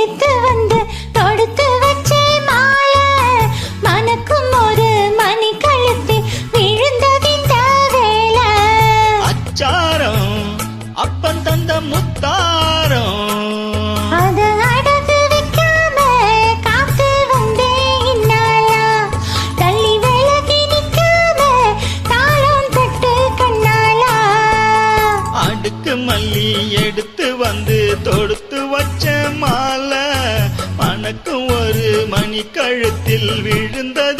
எடுத்து வந்து தொடுத்து வச்சே மாலை மனக்கும் ஒரு மணி கழுத்து விழுந்ததிந்த வேலை அச்சாரம் அப்பன் தந்த முத்தாரம் அது அடகு வைக்காம காத்து வந்தே இன்னாலா தள்ளி விலகி நிற்காம தாளம் தட்டு கண்ணாலா அடுக்கு மல்லி எடுத்து வந்து தொடுத்து வச்ச மாலை மணக்கும் ஒரு மணி கழுத்தில் விழுந்தது